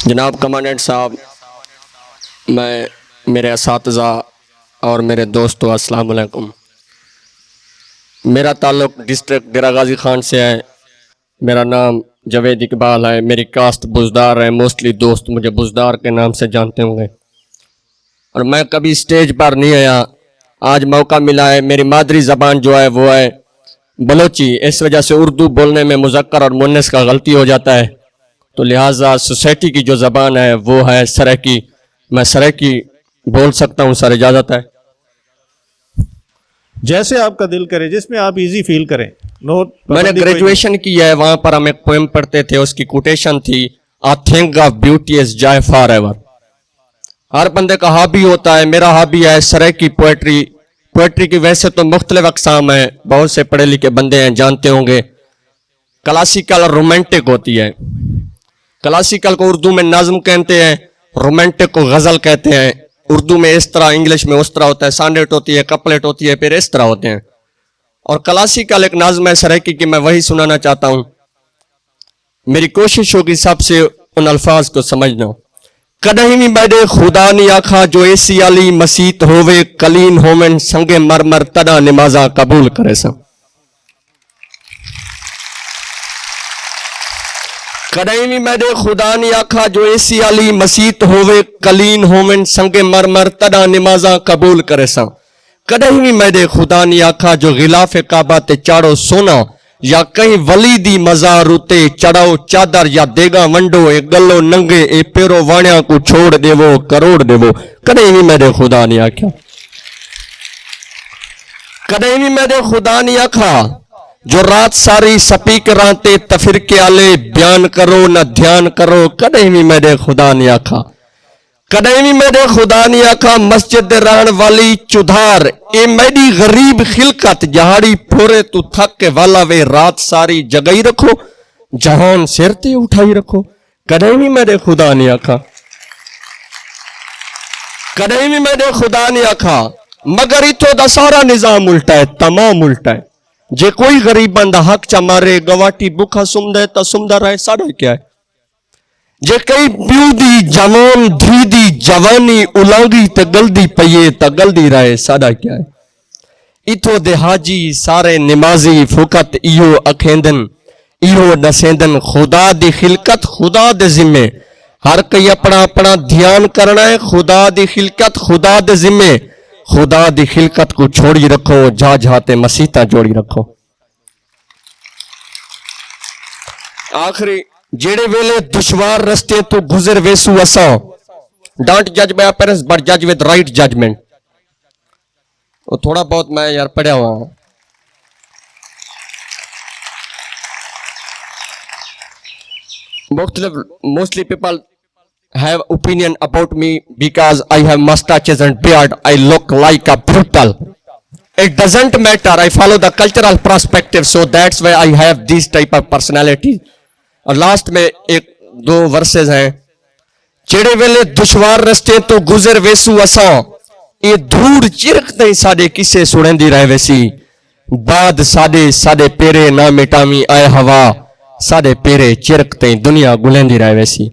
جناب کمانڈنٹ صاحب، میں میرے اساتذہ اور میرے دوستو السلام علیکم۔ میرا تعلق ڈسٹرکٹ ڈیرہ غازی خان سے ہے۔ میرا نام جاوید اقبال ہے۔ میری کاسٹ بزدار ہے۔ موسٹلی دوست مجھے بزدار کے نام سے جانتے ہوں گے، اور میں کبھی سٹیج پر نہیں آیا۔ آج موقع ملا ہے۔ میری مادری زبان جو ہے وہ ہے بلوچی، اس وجہ سے اردو بولنے میں مذکر اور مؤنث کا غلطی ہو جاتا ہے، تو لہٰذا سوسائٹی کی جو زبان ہے وہ ہے سرائکی۔ میں سرائکی بول سکتا ہوں، سر اجازت ہے؟ جیسے آپ کا دل کرے، جس میں آپ ایزی فیل کریں۔ میں نے گریجویشن کی ہے، وہاں پر ہم ایک پوئم پڑھتے تھے، اس کی کوٹیشن تھی I think of beauty as joy forever۔ ہر بندے کا ہابی ہوتا ہے، میرا ہابی ہے سرائکی پوئٹری۔ پوئٹری کی ویسے تو مختلف اقسام ہیں، بہت سے پڑھے لکھے بندے ہیں جانتے ہوں گے۔ کلاسیکل اور رومانٹک ہوتی ہے۔ کلاسیکل کو اردو میں نظم کہتے ہیں، رومانٹک کو غزل کہتے ہیں۔ اردو میں اس طرح، انگلش میں اس طرح ہوتا ہے، سانڈیٹ ہوتی ہے، کپلیٹ ہوتی ہے، پھر اس طرح ہوتے ہیں۔ اور کلاسیکل ایک نظم ہے سرائکی کی، میں وہی سنانا چاہتا ہوں۔ میری کوشش ہوگی سب سے ان الفاظ کو سمجھنا۔ کدہیں بھی میں خدا نہیں آکھا جو ایسی علی مسیت ہووے کلین ہومن سنگ مرمر تدا نمازاں قبول کرے سا۔ کدہیں بھی میں خدا نہیں آکھا جو ایسی علی مسیت ہووے کلین ہومن سنگ مرمر تدا نمازاں قبول کرے سا۔ کدہیں بھی میں خدا نہیں آکھا جو غلاف کعبہ تے چاڑو سونا یا کہیں ولی دی مزار اتے چڑھاؤ چادر یا دیگا ونڈو اے گلو ننگے اے پیرو وانیاں کو چھوڑ دے وہ کروڑ دے وہ۔ کدہیں بھی میں خدا نہیں آکھا، کدہیں بھی میں خدا نہیں آکھا جو رات ساری سپیکراں تے تفرقے آلے بیان کرو نہ دھیان کرو۔ کدہیں بھی میں خدا نہیں آکھا، کدہیں بھی میں خدا نہیں آکھا مسجد رہن والی چدھار اے میری غریب خلقت جہاڑی پھورے تو تھک کے والا وے رات ساری جگئی رکھو جہان سر تے اٹھائی رکھو۔ کدہیں بھی میں خدا نہیں آکھا، کدہیں بھی میں خدا نہیں آکھا مگر اتھو دا سارا نظام الٹا ہے، تمام الٹا ہے۔ جے کوئی غریب بندہ حق چا مارے گواٹی بکھا سم دے تا سمدہ رہے، ساڑھا کیا ہے؟ جے کئی پیو دی جوان دھی دی جوانی الانگی تے گلدی پئیے تا گلدی رہے، ساڑھا کیا ہے؟ اتھو دے حاجی سارے نمازی فقط ایہو اکھیندن ایہو نسیندن خدا دی خلقت خدا دے ذمے۔ ہر کئی اپنا اپنا دھیان کرنا ہے، خدا دی خلقت خدا دے ذمے۔ خدا دی خلقت کو چھوڑی رکھو، جا جاتے مسیحتاں جوڑی رکھو۔ آخری جیڑے ویلے دشوار رستے تو گزر ویسو اساں ڈانٹ جج بائی اپیرنس بٹ جج ود رائٹ ججمنٹ۔ وہ تھوڑا بہت میں یار پڑھیا ہوا ہوں۔ Mostly people have opinion about me because I have mustaches and beard. I look like a brutal. It doesn't matter. I follow the cultural perspective, so that's why I have this type of personality. اور last میں ایک دو versus ہیں۔ چڑے ویلے دشوار رستے تو گزر ویسو اساں اے دھوڑ چرک تیں ساڑے کسے سڑیں دی رہے ویسی بعد ساڑے پیرے نہ مٹامی آئے ہوا ساڑے پیرے چرک تیں دنیا گلیں دی رہے ویسی۔